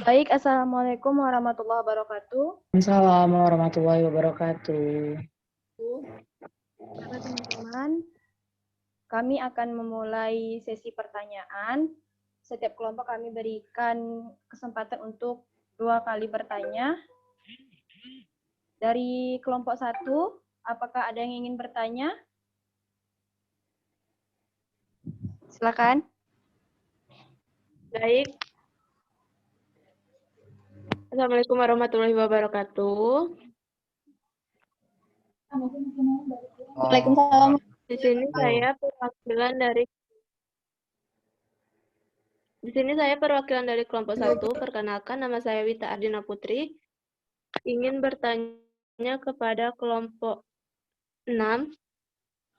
Baik, Assalamualaikum warahmatullahi wabarakatuh. Assalamualaikum warahmatullahi wabarakatuh. Halo teman-teman, kami akan memulai sesi pertanyaan. Setiap kelompok kami berikan kesempatan untuk 2 kali bertanya. Dari kelompok 1, apakah ada yang ingin bertanya? Silakan. Baik. Assalamualaikum warahmatullahi wabarakatuh. Waalaikumsalam. Di sini saya perwakilan dari kelompok 1. Perkenalkan, nama saya Wita Ardina Putri. Ingin bertanya kepada kelompok 6.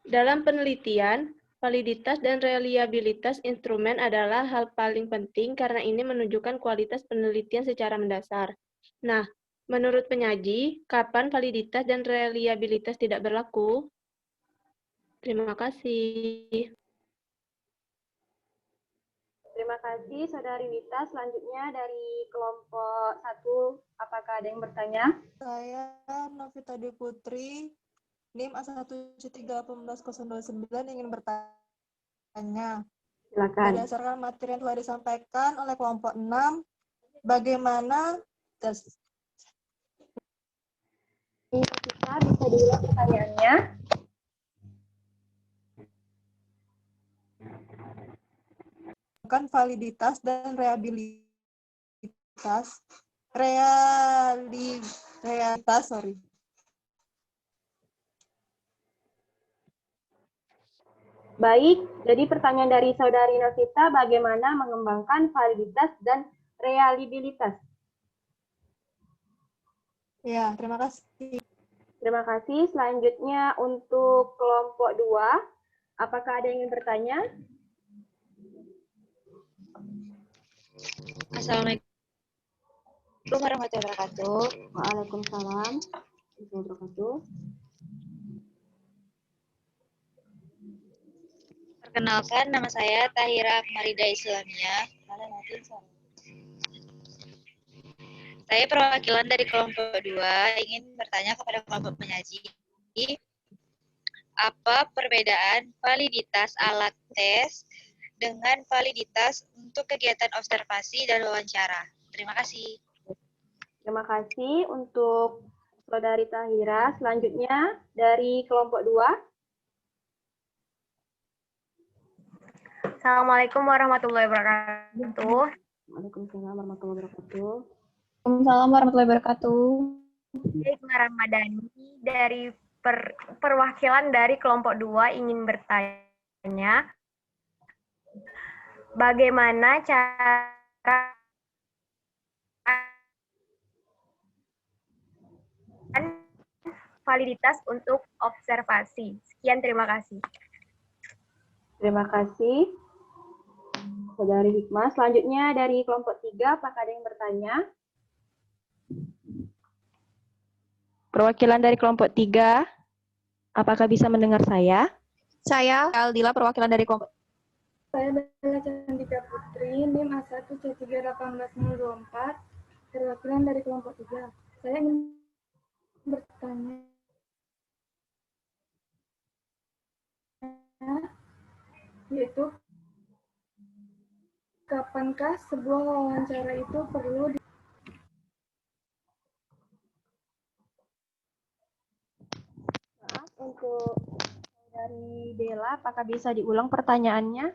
Dalam penelitian, validitas dan reliabilitas instrumen adalah hal paling penting karena ini menunjukkan kualitas penelitian secara mendasar. Nah, menurut penyaji, kapan validitas dan reliabilitas tidak berlaku? Terima kasih. Terima kasih, Saudari Wita. Selanjutnya dari kelompok 1, apakah ada yang bertanya? Saya Novita Putri, NIM A1C318.029 ingin bertanya. Silakan. Berdasarkan materi yang telah disampaikan oleh kelompok 6, bagaimana Kita bisa diulang pertanyaannya. validitas dan realitas, sorry. Baik, jadi pertanyaan dari Saudari Novita, bagaimana mengembangkan validitas dan reliabilitas? Ya, terima kasih. Terima kasih. Selanjutnya untuk kelompok 2, apakah ada yang ingin bertanya? Assalamualaikum warahmatullahi wabarakatuh. Waalaikumsalam warahmatullahi wabarakatuh. Perkenalkan, nama saya Tahira Akmarida Islamia. Saya perwakilan dari kelompok 2 ingin bertanya kepada kelompok penyaji, apa perbedaan validitas alat tes dengan validitas untuk kegiatan observasi dan wawancara? Terima kasih. Terima kasih untuk Saudari Tahira. Selanjutnya dari kelompok 2. Assalamualaikum warahmatullahi wabarakatuh. Waalaikumsalam warahmatullahi wabarakatuh. Waalaikumsalam warahmatullahi wabarakatuh. Saya Ramadhani dari perwakilan dari kelompok 2 ingin bertanya, bagaimana cara validitas untuk observasi? Sekian, terima kasih. Terima kasih, Saudari Hikmah. Selanjutnya dari kelompok 3, apakah ada yang bertanya? Perwakilan dari kelompok 3, apakah bisa mendengar saya? Saya Aldila, perwakilan dari kelompok. Saya Bella Candika Putri, NIM A1C318.024, perwakilan dari kelompok 3. Saya ingin bertanya, yaitu kapankah sebuah wawancara itu perlu Maaf, untuk dari Bella, apakah bisa diulang pertanyaannya?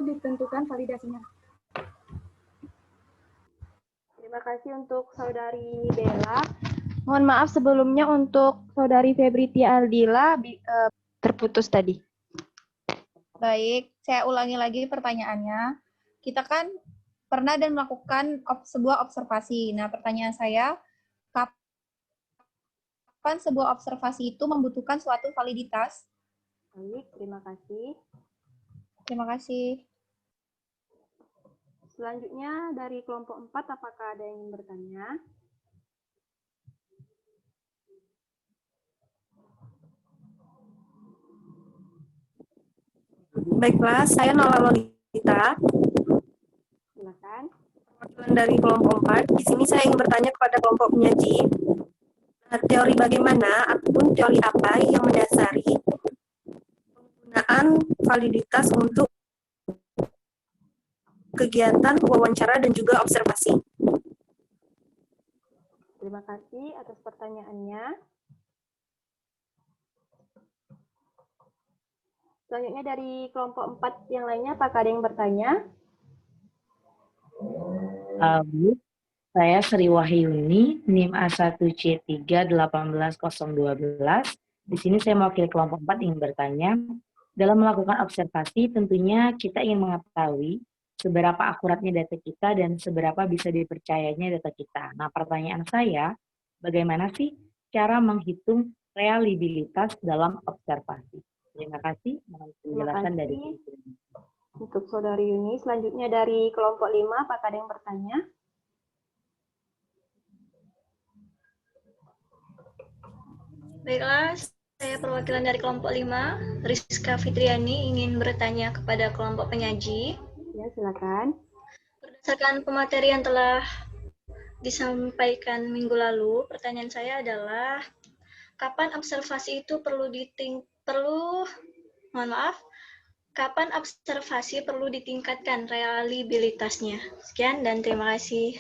ditentukan validasinya? Terima kasih untuk Saudari Bella. Mohon maaf sebelumnya untuk Saudari Febritia Aldila terputus tadi. Baik, saya ulangi lagi pertanyaannya. Kita kan pernah dan melakukan sebuah observasi. Nah, pertanyaan saya, kapan sebuah observasi itu membutuhkan suatu validitas? Baik, terima kasih. Terima kasih. Selanjutnya dari kelompok 4, apakah ada yang ingin bertanya? Baiklah, saya Nola Lolita. Silakan. Perwakilan dari kelompok 4. Di sini saya ingin bertanya kepada kelompok penyaji. Teori bagaimana ataupun teori apa yang mendasari penggunaan validitas untuk kegiatan wawancara dan juga observasi? Terima kasih atas pertanyaannya. Selanjutnya dari kelompok 4 yang lainnya, apakah ada yang bertanya? Bu, saya Sri Wahyuni, NIM A1C3-18012. Di sini saya mewakili kelompok 4 ingin bertanya. Dalam melakukan observasi, tentunya kita ingin mengetahui seberapa akuratnya data kita dan seberapa bisa dipercayanya data kita. Nah, pertanyaan saya, bagaimana sih cara menghitung reliabilitas dalam observasi? Terima kasih. Mohon penjelasan dari Untuk Saudari Yuni. Selanjutnya dari kelompok 5, apakah ada yang bertanya? Baiklah, saya perwakilan dari kelompok 5, Rizka Fitriani, ingin bertanya kepada kelompok penyaji. Ya, silakan. Berdasarkan pemateri yang telah disampaikan minggu lalu, pertanyaan saya adalah, kapan observasi itu kapan observasi perlu ditingkatkan reliabilitasnya? Sekian dan terima kasih.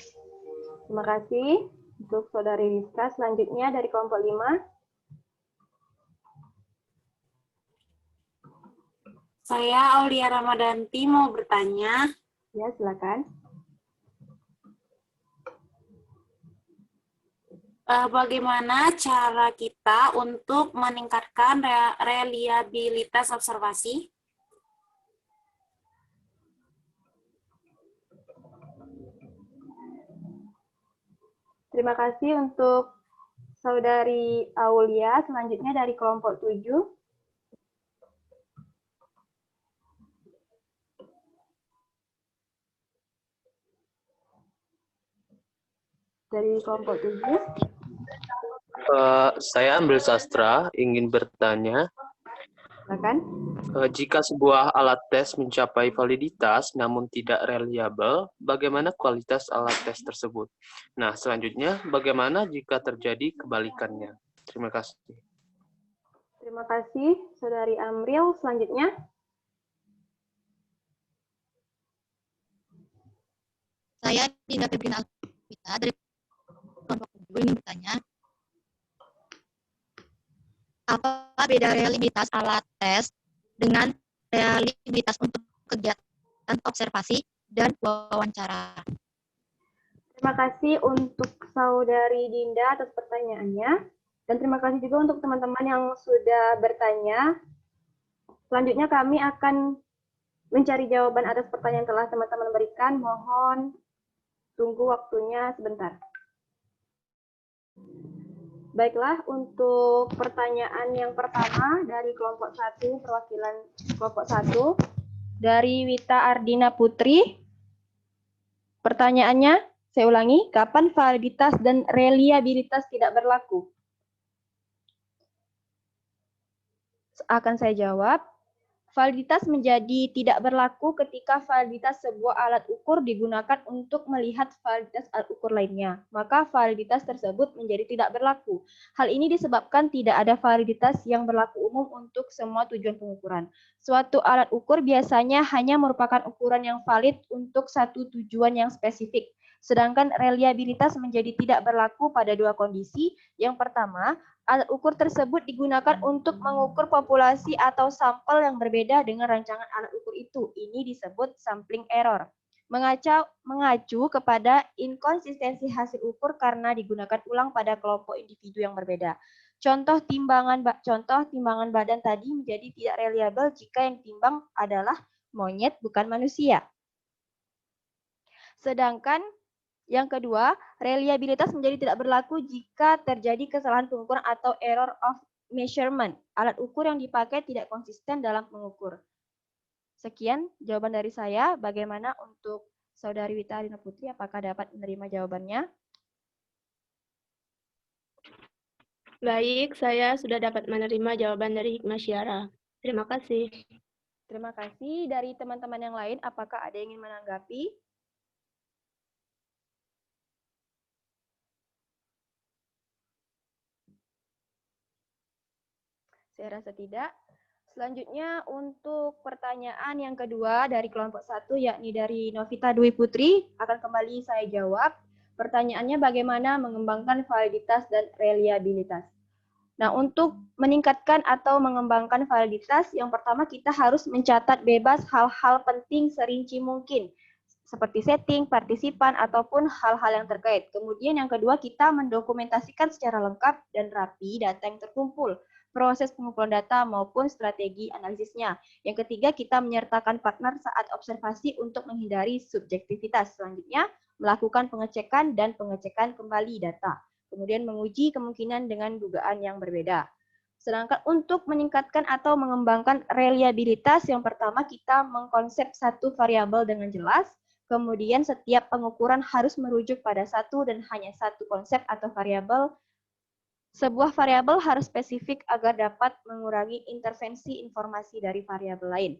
Terima kasih untuk Saudari Rizka. Selanjutnya dari kelompok 5. Saya Aulia Ramadanti mau bertanya. Ya, silakan. Bagaimana cara kita untuk meningkatkan reliabilitas observasi? Terima kasih untuk Saudari Aulia. Selanjutnya dari kelompok 7. Dari kelompok 7. Saya ambil sastra, ingin bertanya. Silakan. Jika sebuah alat tes mencapai validitas namun tidak reliabel, bagaimana kualitas alat tes tersebut? Nah, selanjutnya, bagaimana jika terjadi kebalikannya? Terima kasih. Terima kasih, Saudari Amril. Selanjutnya. Saya Dinda Febrina Alvita dari kelompok 7 ingin bertanya, apa beda reliabilitas alat tes dengan reliabilitas untuk kegiatan observasi dan wawancara? Terima kasih untuk Saudari Dinda atas pertanyaannya. Dan terima kasih juga untuk teman-teman yang sudah bertanya. Selanjutnya kami akan mencari jawaban atas pertanyaan yang telah teman-teman berikan. Mohon tunggu waktunya sebentar. Baiklah, untuk pertanyaan yang pertama dari kelompok 1, perwakilan kelompok 1, dari Wita Ardina Putri. Pertanyaannya, saya ulangi, kapan validitas dan reliabilitas tidak berlaku? Akan saya jawab. Validitas menjadi tidak berlaku ketika validitas sebuah alat ukur digunakan untuk melihat validitas alat ukur lainnya. Maka validitas tersebut menjadi tidak berlaku. Hal ini disebabkan tidak ada validitas yang berlaku umum untuk semua tujuan pengukuran. Suatu alat ukur biasanya hanya merupakan ukuran yang valid untuk satu tujuan yang spesifik. Sedangkan reliabilitas menjadi tidak berlaku pada dua kondisi. Yang pertama, alat ukur tersebut digunakan untuk mengukur populasi atau sampel yang berbeda dengan rancangan alat ukur itu. Ini disebut sampling error. Mengacu kepada inkonsistensi hasil ukur karena digunakan ulang pada kelompok individu yang berbeda. Contoh timbangan badan tadi menjadi tidak reliabel jika yang timbang adalah monyet bukan manusia. Sedangkan yang kedua, reliabilitas menjadi tidak berlaku jika terjadi kesalahan pengukuran atau error of measurement. Alat ukur yang dipakai tidak konsisten dalam mengukur. Sekian jawaban dari saya. Bagaimana untuk Saudari Wita Ardina Putri? Apakah dapat menerima jawabannya? Baik, saya sudah dapat menerima jawaban dari Hikmah Syara. Terima kasih. Terima kasih. Dari teman-teman yang lain, apakah ada yang ingin menanggapi? Saya rasa tidak. Selanjutnya untuk pertanyaan yang kedua dari kelompok 1, yakni dari Novita Dwi Putri, akan kembali saya jawab. Pertanyaannya bagaimana mengembangkan validitas dan reliabilitas. Nah, untuk meningkatkan atau mengembangkan validitas, yang pertama kita harus mencatat bebas hal-hal penting serinci mungkin, seperti setting, partisipan, ataupun hal-hal yang terkait. Kemudian yang kedua, kita mendokumentasikan secara lengkap dan rapi data yang terkumpul, proses pengumpulan data maupun strategi analisisnya. Yang ketiga, kita menyertakan partner saat observasi untuk menghindari subjektivitas. Selanjutnya, melakukan pengecekan dan pengecekan kembali data. Kemudian menguji kemungkinan dengan dugaan yang berbeda. Sedangkan untuk meningkatkan atau mengembangkan reliabilitas, yang pertama kita mengkonsep satu variabel dengan jelas, kemudian setiap pengukuran harus merujuk pada satu dan hanya satu konsep atau variabel. Sebuah variabel harus spesifik agar dapat mengurangi intervensi informasi dari variabel lain.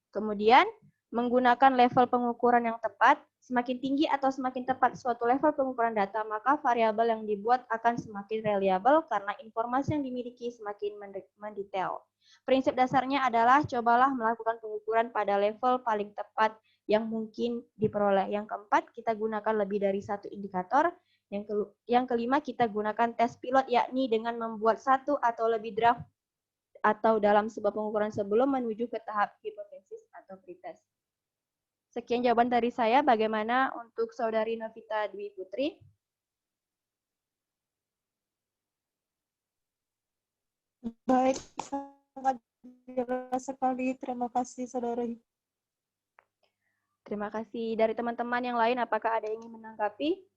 Kemudian, menggunakan level pengukuran yang tepat, semakin tinggi atau semakin tepat suatu level pengukuran data, maka variabel yang dibuat akan semakin reliable karena informasi yang dimiliki semakin mendetail. Prinsip dasarnya adalah cobalah melakukan pengukuran pada level paling tepat yang mungkin diperoleh. Yang keempat, kita gunakan lebih dari satu indikator. Yang kelima, kita gunakan tes pilot, yakni dengan membuat satu atau lebih draft atau dalam sebuah pengukuran sebelum menuju ke tahap hipotesis atau pretest. Sekian jawaban dari saya. Bagaimana untuk Saudari Novita Dwi Putri? Baik, sangat jelas sekali. Terima kasih, Saudari. Terima kasih. Dari teman-teman yang lain, apakah ada yang ingin menanggapi?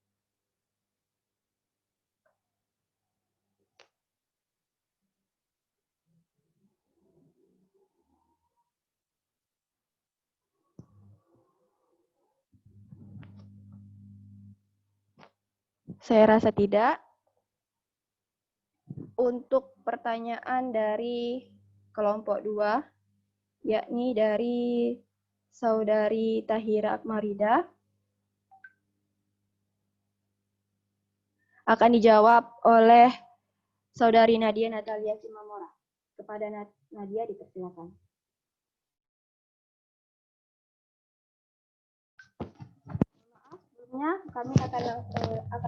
Saya rasa tidak. Untuk pertanyaan dari kelompok 2, yakni dari Saudari Tahira Akmarida, akan dijawab oleh Saudari Nadia Natalia Simamora. Kepada Nadia dipersilakan. Sebelumnya kami akan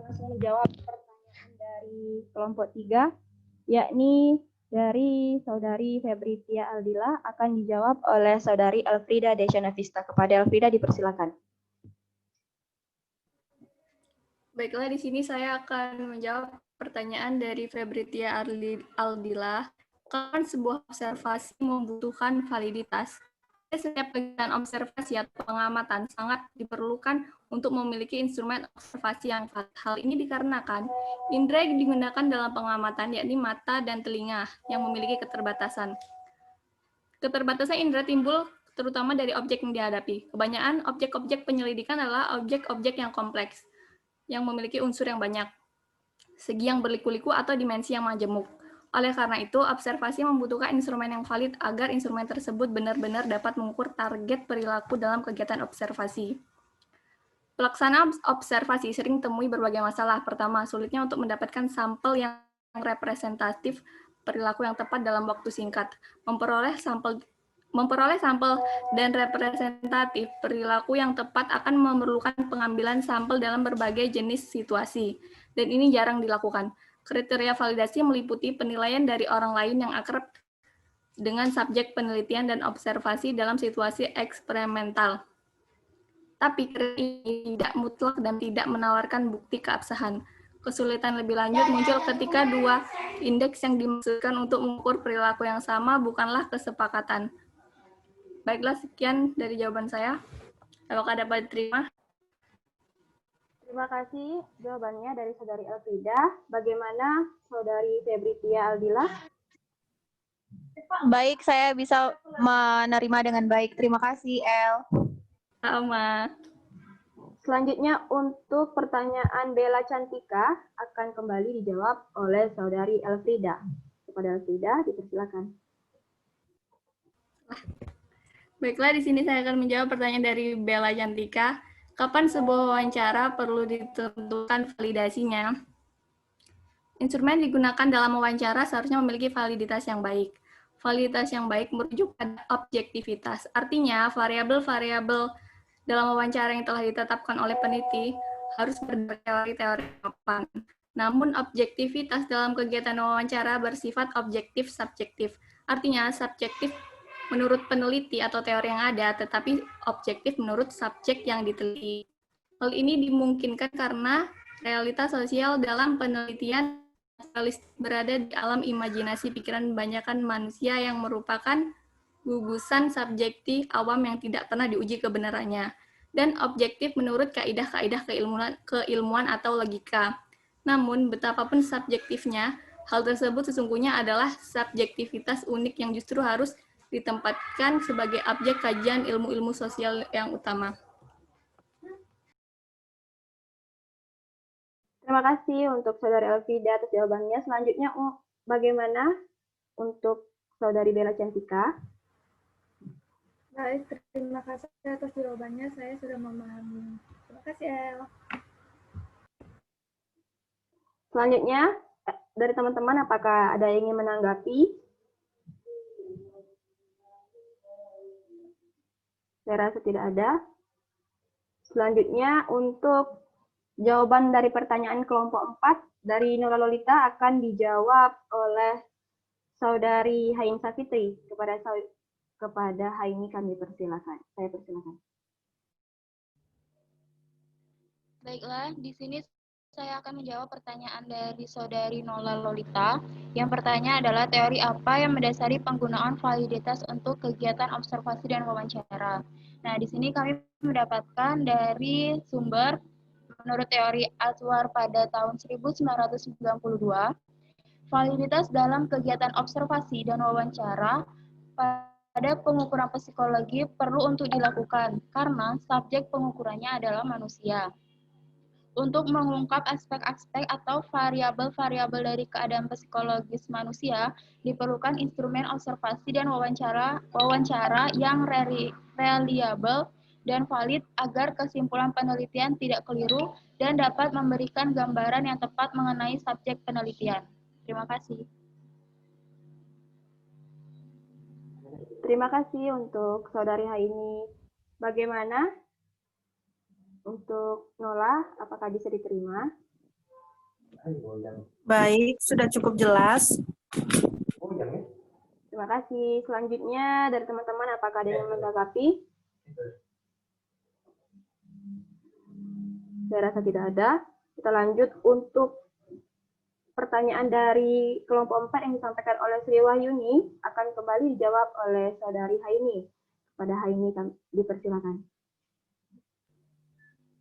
langsung menjawab pertanyaan dari kelompok 3, yakni dari Saudari Febritia Aldila, akan dijawab oleh Saudari Elfrida Desyanavista. Kepada Elfrida dipersilakan. Baiklah, di sini saya akan menjawab pertanyaan dari Febritia Aldila. Kan sebuah observasi membutuhkan validitas. Setiap kegiatan observasi atau pengamatan sangat diperlukan untuk memiliki instrumen observasi yang valid. Hal ini dikarenakan indera yang digunakan dalam pengamatan, yakni mata dan telinga, yang memiliki keterbatasan. Keterbatasan indera timbul terutama dari objek yang dihadapi. Kebanyakan objek-objek penyelidikan adalah objek-objek yang kompleks, yang memiliki unsur yang banyak, segi yang berliku-liku atau dimensi yang majemuk. Oleh karena itu, observasi membutuhkan instrumen yang valid agar instrumen tersebut benar-benar dapat mengukur target perilaku dalam kegiatan observasi. Pelaksanaan observasi sering temui berbagai masalah. Pertama, sulitnya untuk mendapatkan sampel yang representatif perilaku yang tepat dalam waktu singkat. Memperoleh sampel dan representatif perilaku yang tepat akan memerlukan pengambilan sampel dalam berbagai jenis situasi, dan ini jarang dilakukan. Kriteria validasi meliputi penilaian dari orang lain yang akrab dengan subjek penelitian dan observasi dalam situasi eksperimental. Tapi ini tidak mutlak dan tidak menawarkan bukti keabsahan. Kesulitan lebih lanjut muncul ketika dua indeks yang dimaksudkan untuk mengukur perilaku yang sama bukanlah kesepakatan. Baiklah, sekian dari jawaban saya. Apakah dapat diterima? Terima kasih jawabannya dari Saudari Elfrida. Bagaimana Saudari Febritia Aldila? Baik, saya bisa menerima dengan baik. Terima kasih, El. Sama. Selanjutnya untuk pertanyaan Bella Cantika akan kembali dijawab oleh Saudari Elfrida. Kepada Elfrida, dipersilakan. Baiklah, di sini saya akan menjawab pertanyaan dari Bella Cantika. Kapan sebuah wawancara perlu ditentukan validasinya? Instrumen digunakan dalam wawancara seharusnya memiliki validitas yang baik. Validitas yang baik merujuk pada objektivitas. Artinya, variabel-variabel dalam wawancara yang telah ditetapkan oleh peneliti harus berdasarkan teori papan. Namun, objektivitas dalam kegiatan wawancara bersifat objektif-subjektif. Artinya, subjektif menurut peneliti atau teori yang ada, tetapi objektif menurut subjek yang diteliti. Hal ini dimungkinkan karena realitas sosial dalam penelitian berada di alam imajinasi pikiran kebanyakan manusia yang merupakan gugusan subjektif awam yang tidak pernah diuji kebenarannya, dan objektif menurut kaidah-kaidah keilmuan atau logika. Namun, betapapun subjektifnya, hal tersebut sesungguhnya adalah subjektivitas unik yang justru harus ditempatkan sebagai objek kajian ilmu-ilmu sosial yang utama. Terima kasih untuk Saudari Elvida atas jawabannya. Selanjutnya, bagaimana untuk Saudari Bella Cantika? Baik, terima kasih atas jawabannya. Saya sudah memahami. Terima kasih, El. Selanjutnya, dari teman-teman, apakah ada yang ingin menanggapi? Saya rasa tidak ada. Selanjutnya, untuk jawaban dari pertanyaan kelompok 4 dari Nurul Lolita akan dijawab oleh Saudari Haim Safitri. Kepada Haimi kami persilakan. Saya persilakan. Baiklah, di sini saya akan menjawab pertanyaan dari Saudari Nola Lolita. Yang pertanyaan adalah teori apa yang mendasari penggunaan validitas untuk kegiatan observasi dan wawancara. Nah, di sini kami mendapatkan dari sumber menurut teori Azwar pada tahun 1992, validitas dalam kegiatan observasi dan wawancara pada pengukuran psikologi perlu untuk dilakukan karena subjek pengukurannya adalah manusia. Untuk mengungkap aspek-aspek atau variabel-variabel dari keadaan psikologis manusia, diperlukan instrumen observasi dan wawancara yang reliable dan valid agar kesimpulan penelitian tidak keliru dan dapat memberikan gambaran yang tepat mengenai subjek penelitian. Terima kasih. Terima kasih untuk Saudari Haini. Bagaimana untuk Nola, apakah bisa diterima? Baik, sudah cukup jelas. Terima kasih. Selanjutnya dari teman-teman, apakah ada yang menanggapi? Saya rasa tidak ada. Kita lanjut untuk pertanyaan dari kelompok 4 yang disampaikan oleh Sri Wahyuni akan kembali dijawab oleh Saudari Haini. Kepada Haini dipersilakan.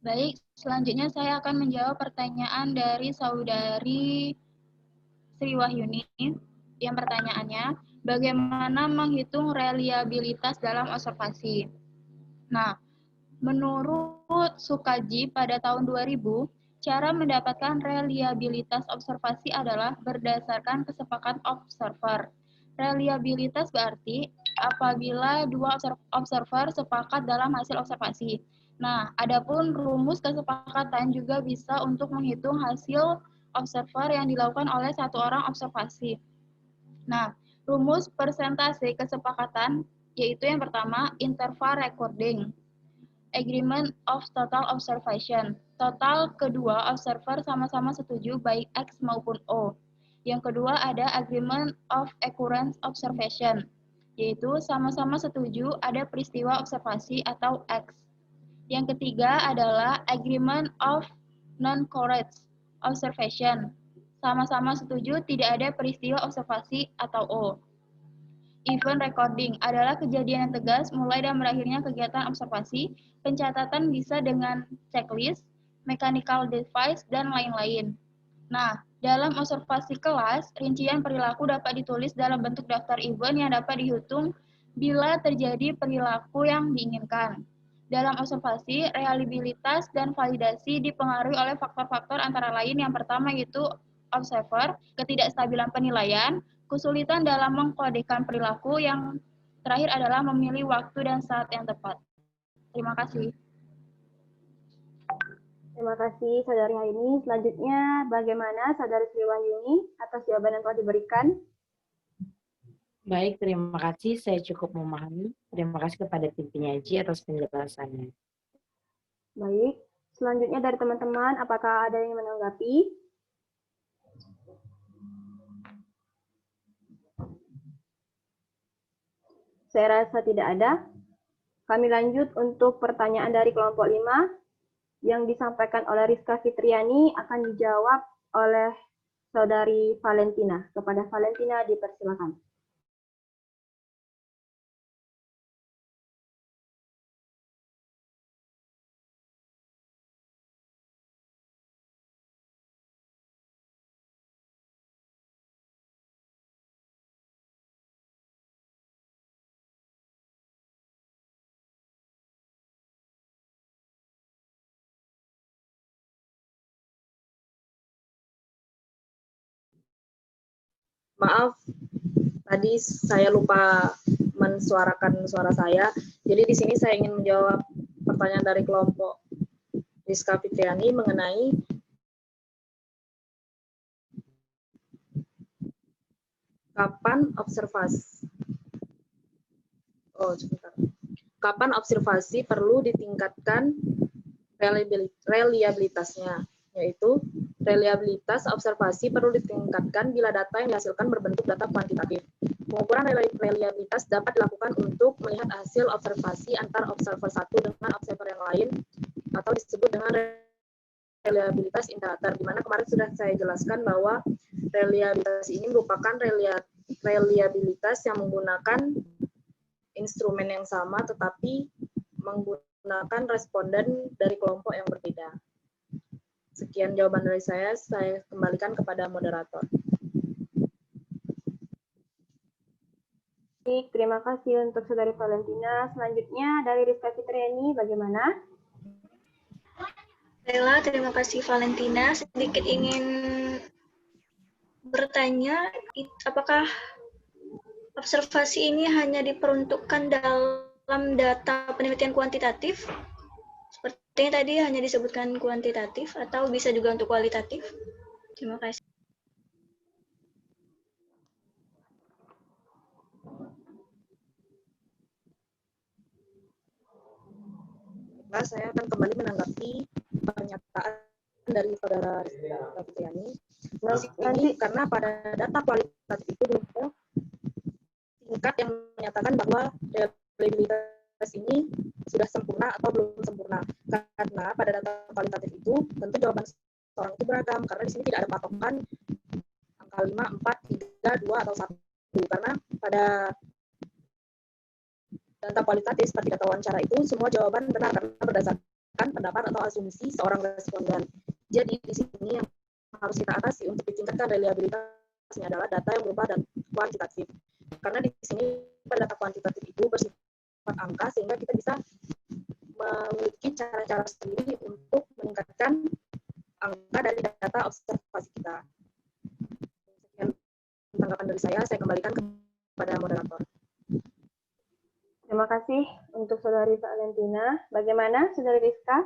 Baik, selanjutnya saya akan menjawab pertanyaan dari Saudari Sri Wahyuni. Yang pertanyaannya, bagaimana menghitung reliabilitas dalam observasi? Nah, menurut Sukaji pada tahun 2000, cara mendapatkan reliabilitas observasi adalah berdasarkan kesepakatan observer. Reliabilitas berarti apabila dua observer sepakat dalam hasil observasi. Nah, adapun rumus kesepakatan juga bisa untuk menghitung hasil observer yang dilakukan oleh satu orang observasi. Nah, rumus persentase kesepakatan yaitu yang pertama interval recording, agreement of total observation. Total kedua observer sama-sama setuju baik X maupun O. Yang kedua ada agreement of occurrence observation, yaitu sama-sama setuju ada peristiwa observasi atau X. Yang ketiga adalah agreement of non-correct observation. Sama-sama setuju tidak ada peristiwa observasi atau O. Event recording adalah kejadian yang tegas mulai dan berakhirnya kegiatan observasi. Pencatatan bisa dengan checklist, mechanical device, dan lain-lain. Nah, dalam observasi kelas, rincian perilaku dapat ditulis dalam bentuk daftar event yang dapat dihitung bila terjadi perilaku yang diinginkan. Dalam observasi, reliabilitas dan validasi dipengaruhi oleh faktor-faktor antara lain yang pertama yaitu observer, ketidakstabilan penilaian, kesulitan dalam mengkodekan perilaku yang terakhir adalah memilih waktu dan saat yang tepat. Terima kasih. Terima kasih Saudari Haini. Selanjutnya, bagaimana Saudari Sri Wahyuni atas jawaban yang telah diberikan? Baik, terima kasih. Saya cukup memahami. Terima kasih kepada tim penyaji atas penjelasannya. Baik. Selanjutnya dari teman-teman, apakah ada yang menanggapi? Saya rasa tidak ada. Kami lanjut untuk pertanyaan dari kelompok 5 yang disampaikan oleh Rizka Fitriani akan dijawab oleh Saudari Valentina. Kepada Valentina dipersilakan. Maaf, tadi saya lupa mensuarakan suara saya. Jadi di sini saya ingin menjawab pertanyaan dari kelompok Rizka Fitriani mengenai kapan observasi. Kapan observasi perlu ditingkatkan reliabilitasnya, yaitu reliabilitas observasi perlu ditingkatkan bila data yang dihasilkan berbentuk data kuantitatif. Pengukuran reliabilitas dapat dilakukan untuk melihat hasil observasi antar observer satu dengan observer yang lain, atau disebut dengan reliabilitas indikator, di mana kemarin sudah saya jelaskan bahwa reliabilitas ini merupakan reliabilitas yang menggunakan instrumen yang sama tetapi menggunakan responden dari kelompok yang berbeda. Sekian jawaban dari saya kembalikan kepada moderator. Baik, terima kasih untuk Saudari Valentina. Selanjutnya dari Rizka Fitriani, bagaimana? Baiklah, terima kasih Valentina. Sedikit ingin bertanya, apakah observasi ini hanya diperuntukkan dalam data penelitian kuantitatif? Sepertinya tadi hanya disebutkan kuantitatif, atau bisa juga untuk kualitatif? Terima kasih. Saya akan kembali menanggapi pernyataan dari Saudara Rizka Fitriani. Ini karena pada data kualitatif itu tingkat yang menyatakan bahwa reliabilitas ini sudah sempurna atau belum sempurna. Karena pada data kualitatif itu tentu jawaban seorang itu beragam, karena di sini tidak ada patokan angka 5, 4, 3, 2, atau 1. Karena pada data kualitatif seperti data wawancara itu semua jawaban benar karena berdasarkan pendapat atau asumsi seorang responden. Jadi di sini yang harus kita atasi untuk ditingkatkan reliabilitasnya adalah data yang berubah dan kuantitatif. Karena di sini pada data kuantitatif itu bersifat angka sehingga kita bisa memiliki cara-cara sendiri untuk meningkatkan angka dari data observasi kita. Sekian tanggapan dari saya kembalikan kepada moderator. Terima kasih untuk Saudari Valentina. Bagaimana Saudari Rizka?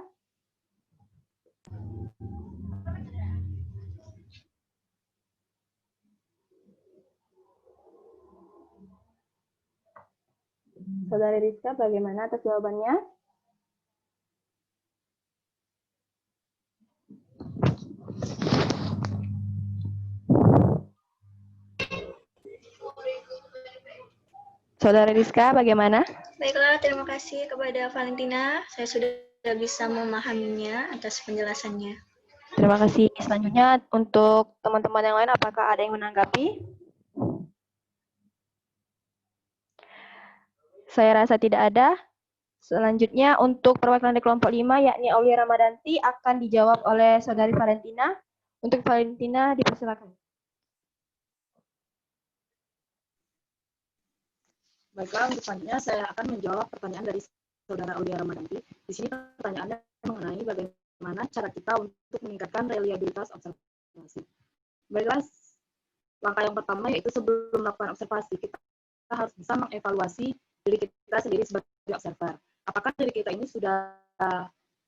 Saudari Rizka, bagaimana atas jawabannya? Saudari Rizka, bagaimana? Baiklah, terima kasih kepada Valentina. Saya sudah bisa memahaminya atas penjelasannya. Terima kasih. Selanjutnya untuk teman-teman yang lain, apakah ada yang menanggapi? Saya rasa tidak ada. Selanjutnya untuk perwakilan dari kelompok 5, yakni Aulia Ramadanti, akan dijawab oleh Saudari Valentina. Untuk Valentina, dipersilakan. Baiklah, untuk selanjutnya saya akan menjawab pertanyaan dari Saudara Aulia Ramadanti. Di sini pertanyaannya mengenai bagaimana cara kita untuk meningkatkan reliabilitas observasi. Baiklah, langkah yang pertama yaitu sebelum melakukan observasi, kita harus bisa mengevaluasi diri kita sendiri sebagai observer. Apakah diri kita ini sudah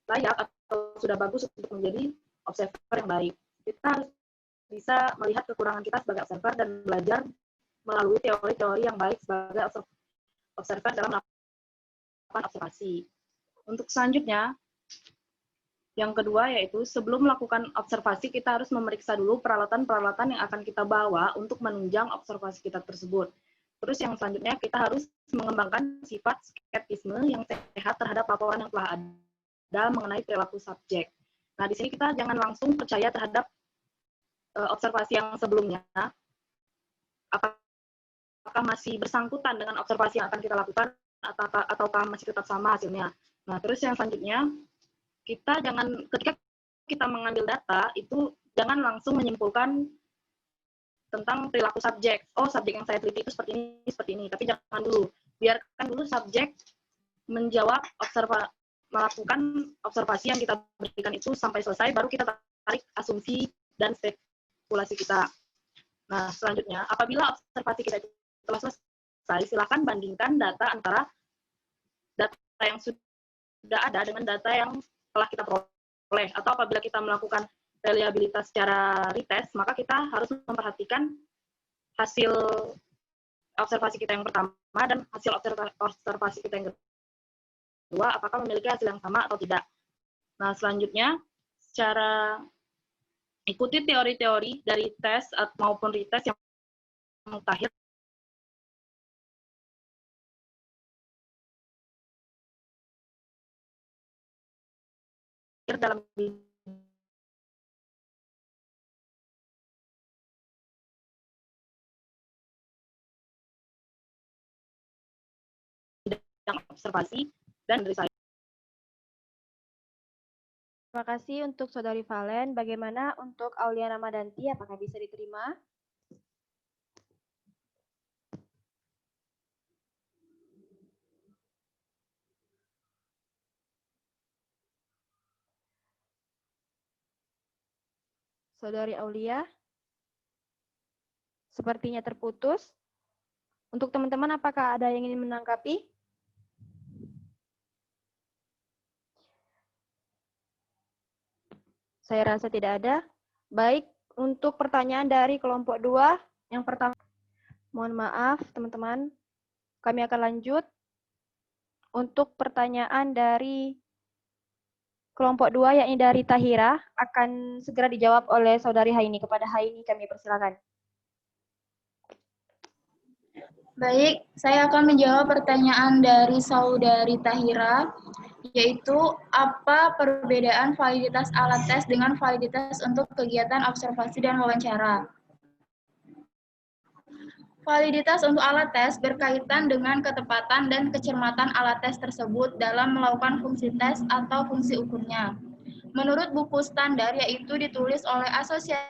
layak atau sudah bagus untuk menjadi observer yang baik. Kita harus bisa melihat kekurangan kita sebagai observer dan belajar melalui teori-teori yang baik sebagai observer dalam melakukan observasi. Untuk selanjutnya, yang kedua yaitu sebelum melakukan observasi kita harus memeriksa dulu peralatan-peralatan yang akan kita bawa untuk menunjang observasi kita tersebut. Terus yang selanjutnya kita harus mengembangkan sifat skeptisme yang sehat terhadap laporan yang telah ada mengenai perilaku subjek. Nah, di sini kita jangan langsung percaya terhadap observasi yang sebelumnya. Apakah masih bersangkutan dengan observasi yang akan kita lakukan ataukah masih tetap sama hasilnya. Nah, terus yang selanjutnya kita jangan ketika kita mengambil data itu jangan langsung menyimpulkan tentang perilaku subjek. Oh, subjek yang saya teliti itu seperti ini. Tapi jangan dulu. Biarkan dulu subjek menjawab melakukan observasi yang kita berikan itu sampai selesai, baru kita tarik asumsi dan spekulasi kita. Nah, selanjutnya, apabila observasi kita telah selesai, silakan bandingkan data antara data yang sudah ada dengan data yang telah kita peroleh. Atau apabila kita melakukan reliabilitas secara retest, maka kita harus memperhatikan hasil observasi kita yang pertama dan hasil observasi kita yang kedua, apakah memiliki hasil yang sama atau tidak. Nah, selanjutnya, secara ikuti teori-teori dari tes maupun retest yang mutakhir dalam bidang observasi dan dari saya. Terima kasih untuk Saudari Valen. Bagaimana untuk Auliana Madanti? Apakah bisa diterima? Saudari Aulia? Sepertinya terputus. Untuk teman-teman, apakah ada yang ingin menanggapi? Saya rasa tidak ada. Baik, untuk pertanyaan dari kelompok 2, yang pertama, mohon maaf teman-teman, kami akan lanjut. Untuk pertanyaan dari kelompok 2, yakni dari Tahira, akan segera dijawab oleh Saudari Haini. Kepada Haini kami persilakan. Baik, saya akan menjawab pertanyaan dari Saudari Tahira, yaitu apa perbedaan validitas alat tes dengan validitas untuk kegiatan observasi dan wawancara. Validitas untuk alat tes berkaitan dengan ketepatan dan kecermatan alat tes tersebut dalam melakukan fungsi tes atau fungsi ukurnya. Menurut buku standar, yaitu ditulis oleh Asosiasi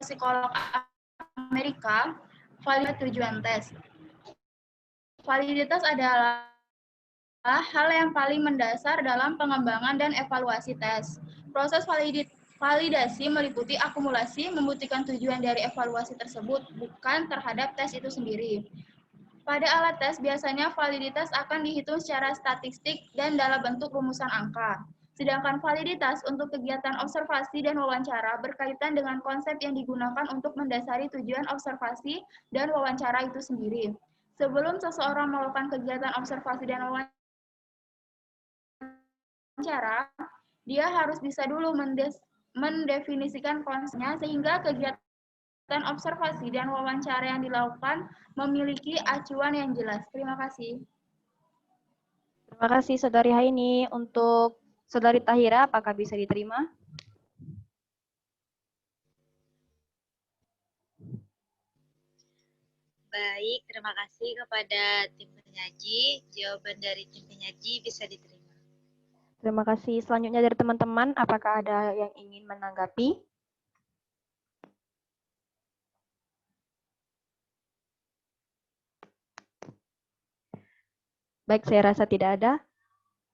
Psikolog Amerika, validitas tujuan tes. Validitas adalah hal yang paling mendasar dalam pengembangan dan evaluasi tes. Proses validasi meliputi akumulasi, membuktikan tujuan dari evaluasi tersebut, bukan terhadap tes itu sendiri. Pada alat tes, biasanya validitas akan dihitung secara statistik dan dalam bentuk rumusan angka. Sedangkan validitas untuk kegiatan observasi dan wawancara berkaitan dengan konsep yang digunakan untuk mendasari tujuan observasi dan wawancara itu sendiri. Sebelum seseorang melakukan kegiatan observasi dan wawancara, dia harus bisa dulu mendefinisikan konsepnya sehingga kegiatan observasi dan wawancara yang dilakukan memiliki acuan yang jelas. Terima kasih. Terima kasih Saudari Haini. Untuk Saudari Tahira, apakah bisa diterima? Baik, terima kasih kepada tim penyaji. Jawaban dari tim penyaji bisa diterima. Terima kasih. Selanjutnya dari teman-teman, apakah ada yang ingin menanggapi? Baik, saya rasa tidak ada.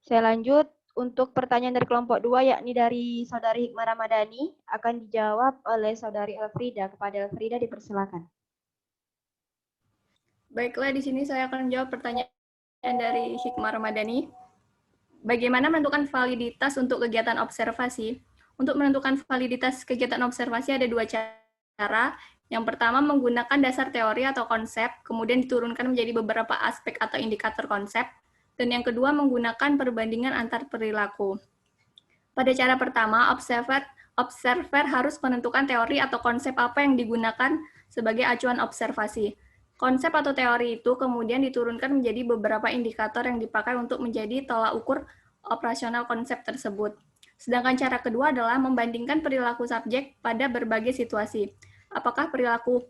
Saya lanjut untuk pertanyaan dari kelompok 2, yakni dari Saudari Hikmah Ramadhani, akan dijawab oleh Saudari Elfrida. Kepada Elfrida dipersilakan. Baiklah, di sini saya akan menjawab pertanyaan dari Hikmah Ramadhani. Bagaimana menentukan validitas untuk kegiatan observasi? Untuk menentukan validitas kegiatan observasi ada dua cara. Yang pertama menggunakan dasar teori atau konsep, kemudian diturunkan menjadi beberapa aspek atau indikator konsep. Dan yang kedua menggunakan perbandingan antar perilaku. Pada cara pertama, observer harus menentukan teori atau konsep apa yang digunakan sebagai acuan observasi. Konsep atau teori itu kemudian diturunkan menjadi beberapa indikator yang dipakai untuk menjadi tolak ukur operasional konsep tersebut. Sedangkan cara kedua adalah membandingkan perilaku subjek pada berbagai situasi. Apakah perilaku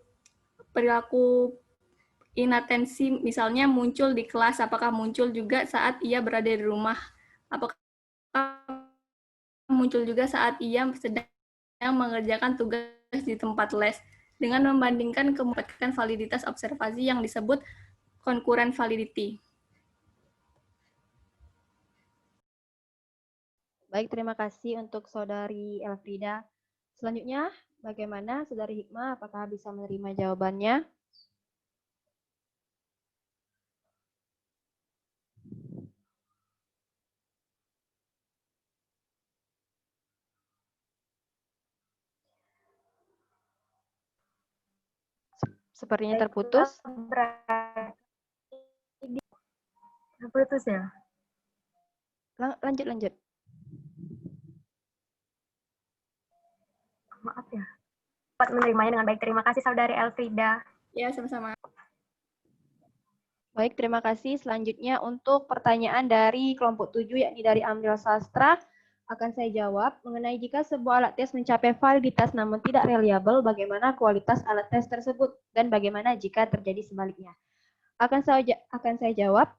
inatensi misalnya muncul di kelas, apakah muncul juga saat ia berada di rumah, apakah muncul juga saat ia sedang mengerjakan tugas di tempat les. Dengan membandingkan kemudian validitas observasi yang disebut concurrent validity. Baik, terima kasih untuk Saudari Elfrida. Selanjutnya, bagaimana Saudari Hikmah? Apakah bisa menerima jawabannya? Sepertinya terputus. Terputus ya? Lanjut. Maaf ya. Dapat menerimanya dengan baik. Terima kasih Saudari Elfrida. Ya, sama-sama. Baik, terima kasih. Selanjutnya untuk pertanyaan dari kelompok 7, yakni dari Amril Sastra, akan saya jawab mengenai jika sebuah alat tes mencapai validitas namun tidak reliable, bagaimana kualitas alat tes tersebut, dan bagaimana jika terjadi sebaliknya. Akan saya jawab,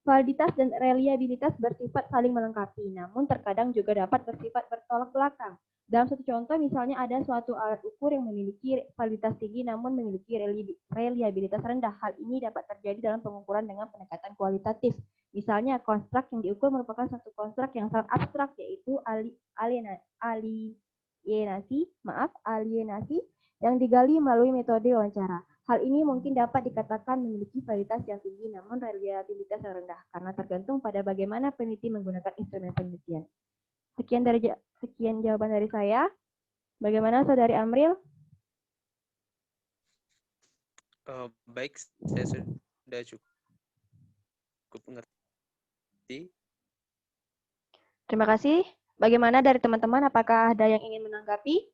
validitas dan reliabilitas bersifat saling melengkapi, namun terkadang juga dapat bersifat bertolak belakang. Dalam satu contoh, misalnya ada suatu alat ukur yang memiliki validitas tinggi namun memiliki reliabilitas rendah. Hal ini dapat terjadi dalam pengukuran dengan pendekatan kualitatif. Misalnya, konstruk yang diukur merupakan satu konstruk yang sangat abstrak, yaitu alienasi yang digali melalui metode wawancara. Hal ini mungkin dapat dikatakan memiliki validitas yang tinggi namun reliabilitas yang rendah, karena tergantung pada bagaimana peneliti menggunakan instrumen penelitian. Sekian jawaban dari saya. Bagaimana Saudari Amril? Baik, saya sudah cukup mengerti. Terima kasih. Bagaimana dari teman-teman? Apakah ada yang ingin menanggapi?